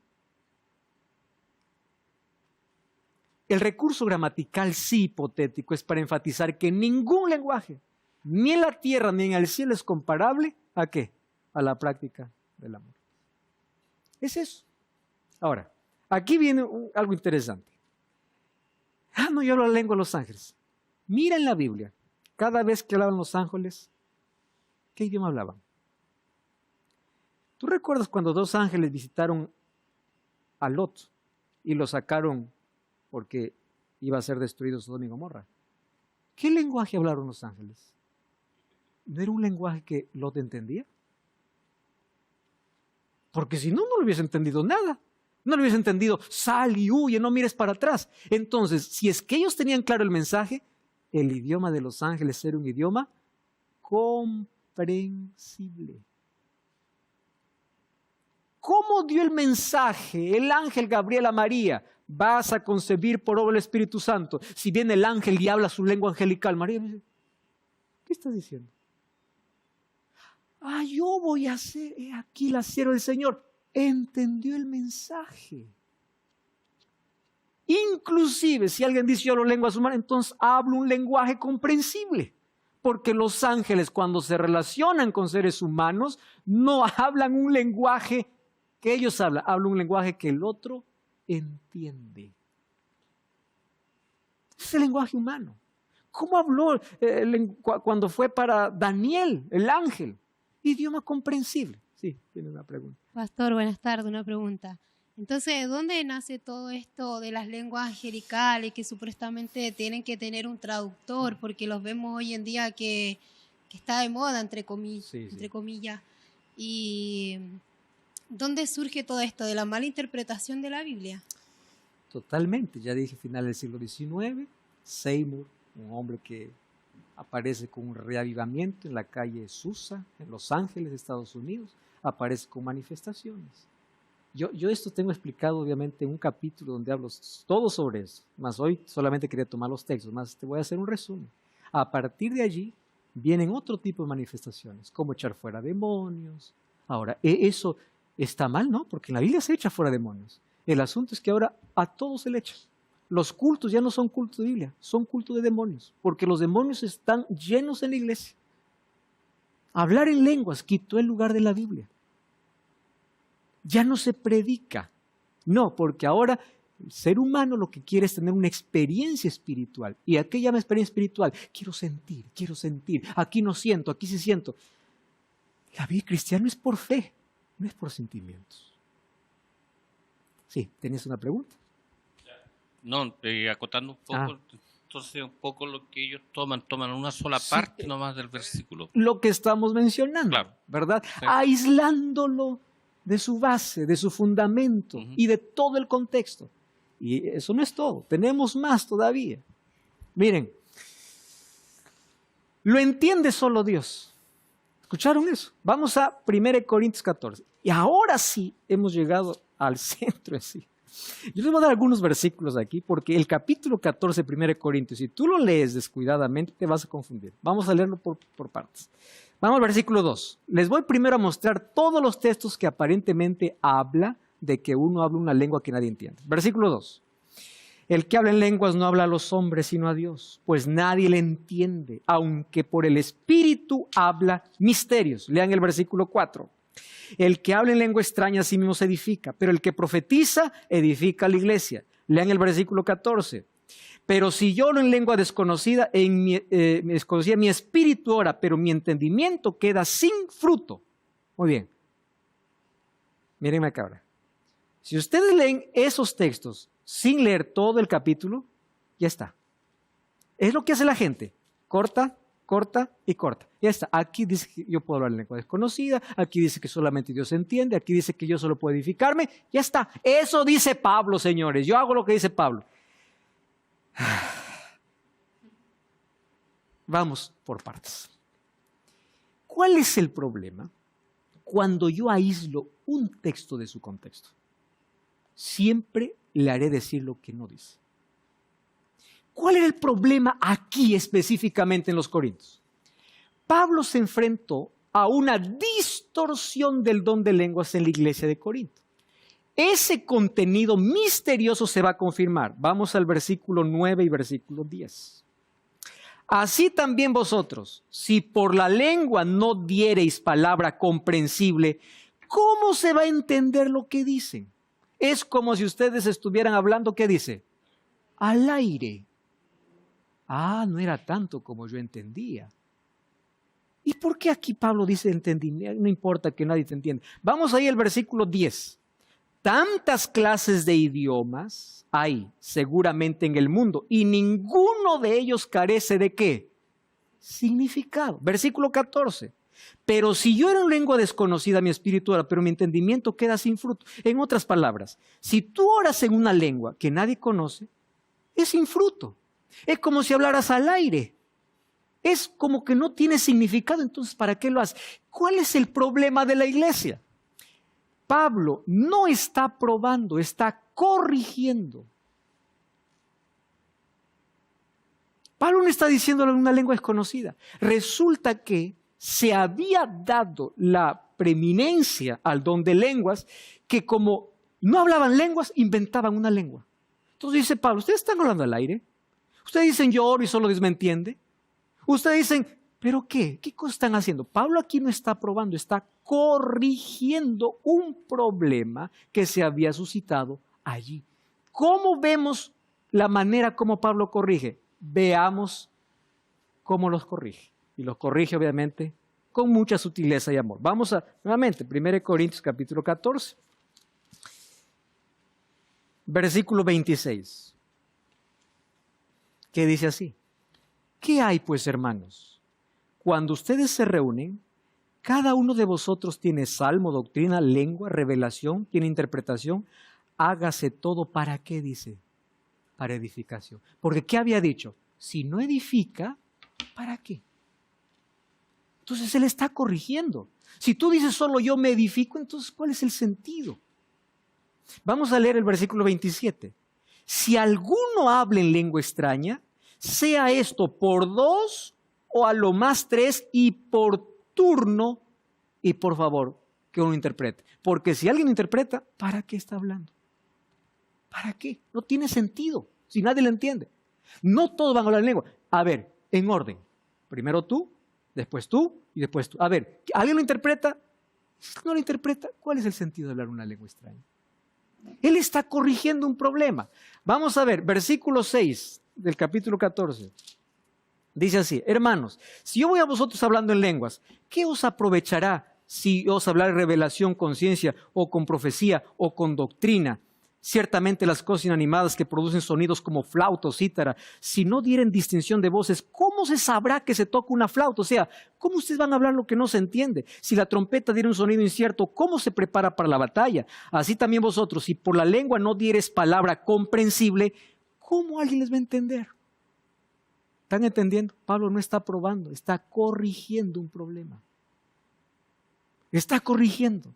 El recurso gramatical sí hipotético es para enfatizar que ningún lenguaje, ni en la tierra ni en el cielo, es comparable ¿a qué? A la práctica del amor. Es eso. Ahora, aquí viene algo interesante. No, yo hablo la lengua de los ángeles. Mira en la Biblia, cada vez que hablaban los ángeles, ¿qué idioma hablaban? ¿Tú recuerdas cuando dos ángeles visitaron a Lot y lo sacaron porque iba a ser destruido Sodoma y Gomorra? ¿Qué lenguaje hablaron los ángeles? ¿No era un lenguaje que Lot entendía? Porque si no, no lo hubiese entendido nada. No lo hubiese entendido, sal y huye, no mires para atrás. Entonces, si es que ellos tenían claro el mensaje, el idioma de los ángeles era un idioma comprensible. ¿Cómo dio el mensaje el ángel Gabriel a María? Vas a concebir por obra del Espíritu Santo. Si viene el ángel y habla su lengua angelical, María dice, ¿qué estás diciendo? Yo voy a ser aquí la sierva del Señor. Entendió el mensaje. Inclusive, si alguien dice yo hablo lenguas humanas, entonces hablo un lenguaje comprensible. Porque los ángeles, cuando se relacionan con seres humanos, no hablan un lenguaje que ellos hablan un lenguaje que el otro entiende. Es el lenguaje humano. ¿Cómo habló cuando fue para Daniel, el ángel? Idioma comprensible. Sí, tiene una pregunta. Pastor, buenas tardes, una pregunta. Entonces, ¿de dónde nace todo esto de las lenguas angelicales que supuestamente tienen que tener un traductor? Porque los vemos hoy en día que está de moda, entre comillas. ¿Y dónde surge todo esto? ¿De la mala interpretación de la Biblia? Totalmente. Ya dije, final del siglo XIX, Seymour, un hombre que aparece con un reavivamiento en la calle Susa, en Los Ángeles, Estados Unidos, aparece con manifestaciones. Yo esto tengo explicado obviamente en un capítulo donde hablo todo sobre eso, más hoy solamente quería tomar los textos, más te voy a hacer un resumen. A partir de allí vienen otro tipo de manifestaciones, como echar fuera demonios. Ahora, eso está mal, ¿no? Porque en la Biblia se echa fuera demonios. El asunto es que ahora a todos se le echa. Los cultos ya no son cultos de Biblia, son cultos de demonios, porque los demonios están llenos en la iglesia. Hablar en lenguas quitó el lugar de la Biblia. Ya no se predica. No, porque ahora el ser humano lo que quiere es tener una experiencia espiritual. ¿Y a qué llama experiencia espiritual? Quiero sentir. Aquí no siento, aquí sí siento. La vida cristiana es por fe, no es por sentimientos. Sí, ¿tenías una pregunta? No, acotando un poco, entonces un poco lo que ellos toman una sola parte nomás del versículo. Lo que estamos mencionando, claro, ¿verdad? Sí. Aislándolo de su base, de su fundamento y de todo el contexto. Y eso no es todo, tenemos más todavía. Miren, lo entiende solo Dios. ¿Escucharon eso? Vamos a 1 Corintios 14. Y ahora sí hemos llegado al centro en sí. Yo les voy a dar algunos versículos aquí porque el capítulo 14 de 1 Corintios, si tú lo lees descuidadamente, te vas a confundir. Vamos a leerlo por partes. Vamos al versículo 2. Les voy primero a mostrar todos los textos que aparentemente habla de que uno habla una lengua que nadie entiende. Versículo 2. El que habla en lenguas no habla a los hombres sino a Dios, pues nadie le entiende, aunque por el Espíritu habla misterios. Lean el versículo 4. El que habla en lengua extraña a sí mismo se edifica, pero el que profetiza edifica a la iglesia. Lean el versículo 14. Pero si yo hablo en lengua desconocida, mi espíritu ora, pero mi entendimiento queda sin fruto. Muy bien. Mírenme acá ahora. Si ustedes leen esos textos sin leer todo el capítulo, ya está. Es lo que hace la gente. Corta y corta. Ya está. Aquí dice que yo puedo hablar en lengua desconocida, aquí dice que solamente Dios entiende, aquí dice que yo solo puedo edificarme. Ya está. Eso dice Pablo, señores. Yo hago lo que dice Pablo. Vamos por partes. ¿Cuál es el problema cuando yo aíslo un texto de su contexto? Siempre le haré decir lo que no dice. ¿Cuál era el problema aquí específicamente en los Corintios? Pablo se enfrentó a una distorsión del don de lenguas en la iglesia de Corinto. ese contenido misterioso se va a confirmar. Vamos al versículo 9 y versículo 10. Así también vosotros, si por la lengua no diereis palabra comprensible, ¿cómo se va a entender lo que dicen? Es como si ustedes estuvieran hablando, ¿qué dice? Al aire. Ah, no era tanto como yo entendía. ¿Y por qué aquí Pablo dice entendimiento? No importa que nadie te entienda. Vamos ahí al versículo 10. Tantas clases de idiomas hay seguramente en el mundo y ninguno de ellos carece de ¿qué? Significado. Versículo 14. Pero si yo era una lengua desconocida, mi espíritu ora, pero mi entendimiento queda sin fruto. En otras palabras, si tú oras en una lengua que nadie conoce, es sin fruto. Es como si hablaras al aire. Es como que no tiene significado, entonces ¿para qué lo haces? ¿Cuál es el problema de la iglesia? Pablo no está probando, está corrigiendo. Pablo no está diciéndole en una lengua desconocida. Resulta que se había dado la preeminencia al don de lenguas, que como no hablaban lenguas, inventaban una lengua. Entonces dice Pablo, ¿ustedes están hablando al aire? Ustedes dicen yo oro y solo Dios me entiende. Ustedes dicen, ¿pero qué? ¿Qué cosa están haciendo? Pablo aquí no está probando, está corrigiendo un problema que se había suscitado allí. ¿Cómo vemos la manera como Pablo corrige? Veamos cómo los corrige. Y los corrige obviamente con mucha sutileza y amor. Vamos a, nuevamente, 1 Corintios capítulo 14, versículo 26. ¿Qué dice así? ¿Qué hay pues, hermanos? Cuando ustedes se reúnen, cada uno de vosotros tiene salmo, doctrina, lengua, revelación, tiene interpretación. Hágase todo, ¿para qué dice? Para edificación. Porque ¿qué había dicho? Si no edifica, ¿para qué? Entonces él está corrigiendo. Si tú dices solo yo me edifico, entonces ¿cuál es el sentido? Vamos a leer el versículo 27. Si alguno habla en lengua extraña, sea esto por 2 o a lo más 3 y por turno, y por favor que uno interprete. Porque si alguien interpreta, ¿para qué está hablando? ¿Para qué? No tiene sentido, si nadie lo entiende. No todos van a hablar en lengua. A ver, en orden. Primero tú, después tú y después tú. A ver, ¿alguien lo interpreta? Si no lo interpreta, ¿cuál es el sentido de hablar una lengua extraña? Él está corrigiendo un problema. Vamos a ver, versículo 6 del capítulo 14. Dice así, hermanos, si yo voy a vosotros hablando en lenguas, ¿qué os aprovechará si os hablar revelación con ciencia o con profecía o con doctrina? Ciertamente las cosas inanimadas que producen sonidos como flauta o cítara, si no dieren distinción de voces, ¿cómo se sabrá que se toca una flauta? O sea, ¿cómo ustedes van a hablar lo que no se entiende? Si la trompeta diera un sonido incierto, ¿cómo se prepara para la batalla? Así también vosotros, si por la lengua no dieres palabra comprensible, ¿cómo alguien les va a entender? ¿Están entendiendo? Pablo no está probando, está corrigiendo un problema. Está corrigiendo.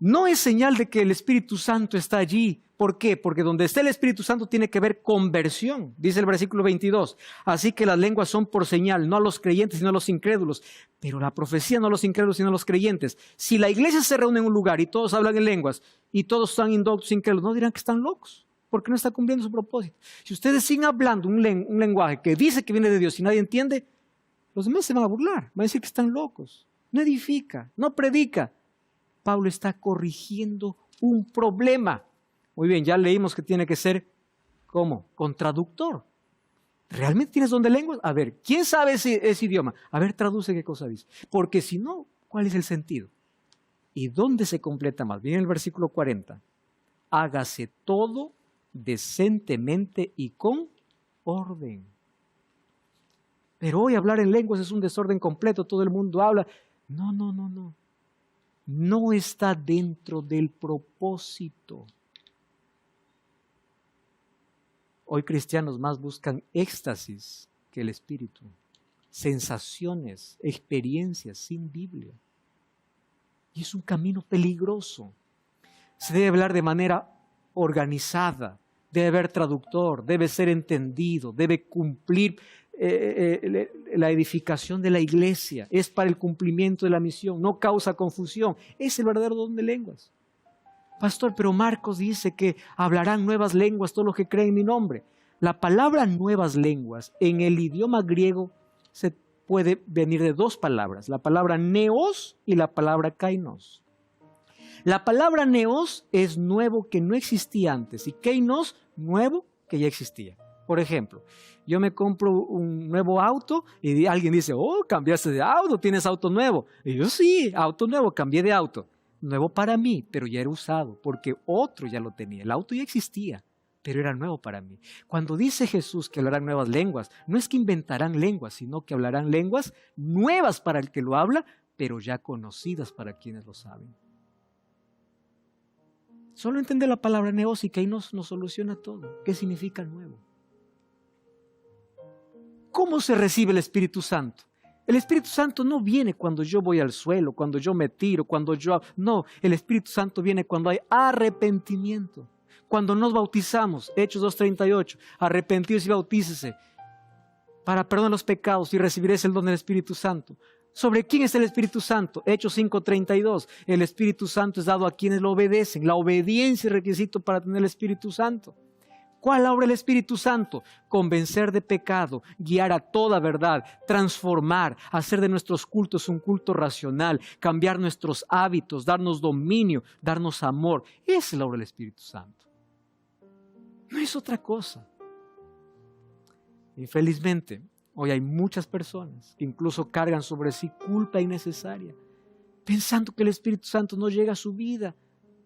No es señal de que el Espíritu Santo está allí. ¿Por qué? Porque donde está el Espíritu Santo tiene que ver conversión, dice el versículo 22. Así que las lenguas son por señal, no a los creyentes, sino a los incrédulos. Pero la profecía no a los incrédulos, sino a los creyentes. Si la iglesia se reúne en un lugar y todos hablan en lenguas y todos están indoctos, incrédulos, no dirán que están locos, porque no está cumpliendo su propósito. Si ustedes siguen hablando un lenguaje que dice que viene de Dios y nadie entiende, los demás se van a burlar, van a decir que están locos. No edifica, no predica. Pablo está corrigiendo un problema. Muy bien, ya leímos que tiene que ser, ¿cómo? Con traductor. ¿Realmente tienes don de lenguas? A ver, ¿quién sabe ese idioma? A ver, traduce qué cosa dice. Porque si no, ¿cuál es el sentido? ¿Y dónde se completa más? Bien, el versículo 40. Hágase todo decentemente y con orden. Pero hoy hablar en lenguas es un desorden completo, todo el mundo habla. No. No está dentro del propósito. Hoy cristianos más buscan éxtasis que el Espíritu, sensaciones, experiencias sin Biblia. Y es un camino peligroso. Se debe hablar de manera organizada, debe haber traductor, debe ser entendido, debe cumplir la edificación de la iglesia, es para el cumplimiento de la misión, no causa confusión. Es el verdadero don de lenguas. Pastor, pero Marcos dice que hablarán nuevas lenguas todos los que creen en mi nombre. La palabra nuevas lenguas en el idioma griego se puede venir de dos palabras, la palabra neos y la palabra kainos. La palabra neos es nuevo que no existía antes y kainos, nuevo que ya existía. Por ejemplo, yo me compro un nuevo auto y alguien dice, oh, cambiaste de auto, tienes auto nuevo. Y yo sí, auto nuevo, cambié de auto. Nuevo para mí, pero ya era usado porque otro ya lo tenía. El auto ya existía, pero era nuevo para mí. Cuando dice Jesús que hablarán nuevas lenguas, no es que inventarán lenguas, sino que hablarán lenguas nuevas para el que lo habla, pero ya conocidas para quienes lo saben. Solo entender la palabra neos y que ahí nos soluciona todo. ¿Qué significa nuevo? ¿Cómo se recibe el Espíritu Santo? El Espíritu Santo no viene cuando yo voy al suelo, cuando yo me tiro, cuando yo... No, el Espíritu Santo viene cuando hay arrepentimiento. Cuando nos bautizamos, Hechos 2:38, arrepentidos y bautícese para perdón de los pecados y recibiréis el don del Espíritu Santo. ¿Sobre quién es el Espíritu Santo? Hechos 5:32, el Espíritu Santo es dado a quienes lo obedecen. La obediencia es requisito para tener el Espíritu Santo. ¿Cuál obra del Espíritu Santo? Convencer de pecado, guiar a toda verdad, transformar, hacer de nuestros cultos un culto racional, cambiar nuestros hábitos, darnos dominio, darnos amor. Esa es la obra del Espíritu Santo. No es otra cosa. Infelizmente, hoy hay muchas personas que incluso cargan sobre sí culpa innecesaria, pensando que el Espíritu Santo no llega a su vida.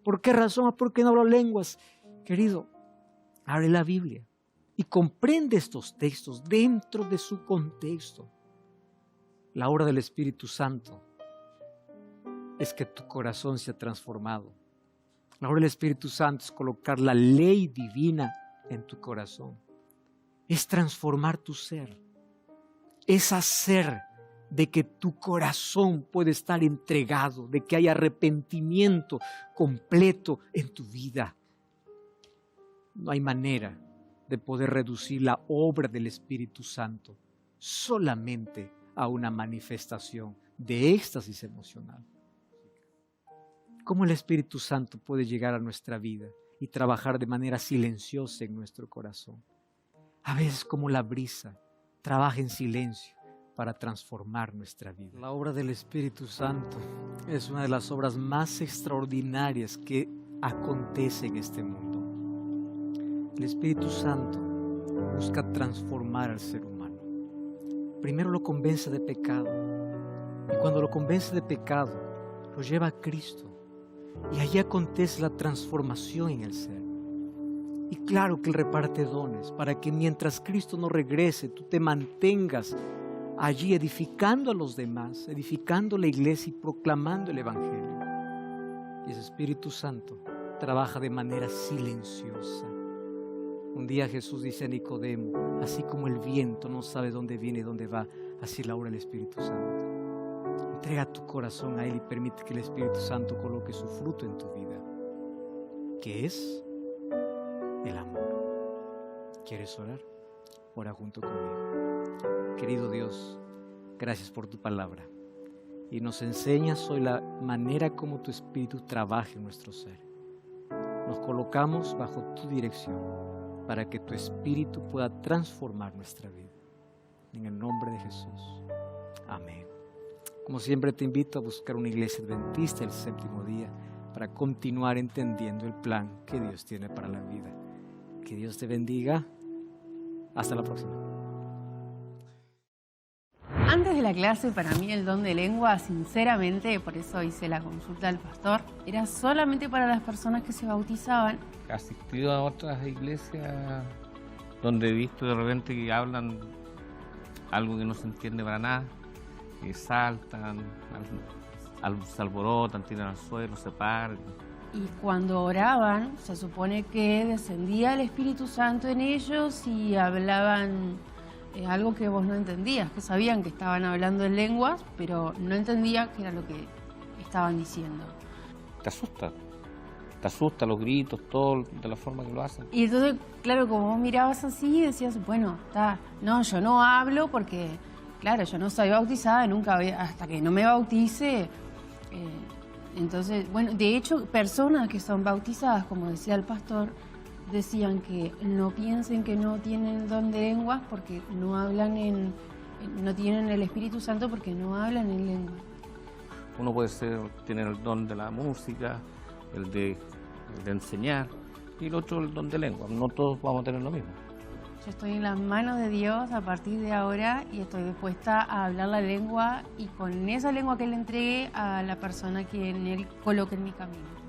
¿Por qué razón? ¿Por qué no hablo lenguas? Querido, abre la Biblia y comprende estos textos dentro de su contexto. La obra del Espíritu Santo es que tu corazón sea transformado. La obra del Espíritu Santo es colocar la ley divina en tu corazón. Es transformar tu ser. Es hacer de que tu corazón pueda estar entregado, de que haya arrepentimiento completo en tu vida. No hay manera de poder reducir la obra del Espíritu Santo solamente a una manifestación de éxtasis emocional. ¿Cómo el Espíritu Santo puede llegar a nuestra vida y trabajar de manera silenciosa en nuestro corazón? A veces como la brisa trabaja en silencio para transformar nuestra vida. La obra del Espíritu Santo es una de las obras más extraordinarias que acontece en este mundo. El Espíritu Santo busca transformar al ser humano. Primero lo convence de pecado. Y cuando lo convence de pecado, lo lleva a Cristo. Y allí acontece la transformación en el ser. Y claro que Él reparte dones para que mientras Cristo no regrese, tú te mantengas allí edificando a los demás, edificando la iglesia y proclamando el Evangelio. Y ese Espíritu Santo trabaja de manera silenciosa. Un día Jesús dice a Nicodemo, así como el viento no sabe dónde viene y dónde va, así la obra del Espíritu Santo. Entrega tu corazón a Él y permite que el Espíritu Santo coloque su fruto en tu vida, que es el amor. ¿Quieres orar? Ora junto conmigo. Querido Dios, gracias por tu palabra. Y nos enseñas hoy la manera como tu Espíritu trabaja en nuestro ser. Nos colocamos bajo tu dirección para que tu Espíritu pueda transformar nuestra vida. En el nombre de Jesús. Amén. Como siempre te invito a buscar una iglesia adventista el séptimo día para continuar entendiendo el plan que Dios tiene para la vida. Que Dios te bendiga. Hasta la próxima. Antes de la clase, para mí el don de lengua, sinceramente, por eso hice la consulta al pastor, era solamente para las personas que se bautizaban. He asistido a otras iglesias donde he visto de repente que hablan algo que no se entiende para nada, que saltan, se alborotan, tiran al suelo, se paran. Y cuando oraban, se supone que descendía el Espíritu Santo en ellos y hablaban algo que vos no entendías, que sabían que estaban hablando en lenguas, pero no entendían qué era lo que estaban diciendo. Te asusta los gritos, todo de la forma que lo hacen. Y entonces, claro, como vos mirabas así, decías, bueno, no, yo no hablo porque, claro, yo no soy bautizada, nunca hasta que no me bautice, Entonces, bueno, de hecho, personas que son bautizadas, como decía el pastor, decían que no piensen que no tienen don de lenguas porque no hablan no tienen el Espíritu Santo porque no hablan en lengua. Uno puede tener el don de la música, el de enseñar, y el otro el don de lengua. No todos vamos a tener lo mismo. Yo estoy en las manos de Dios a partir de ahora y estoy dispuesta a hablar la lengua y con esa lengua que le entregue a la persona que Él coloque en mi camino.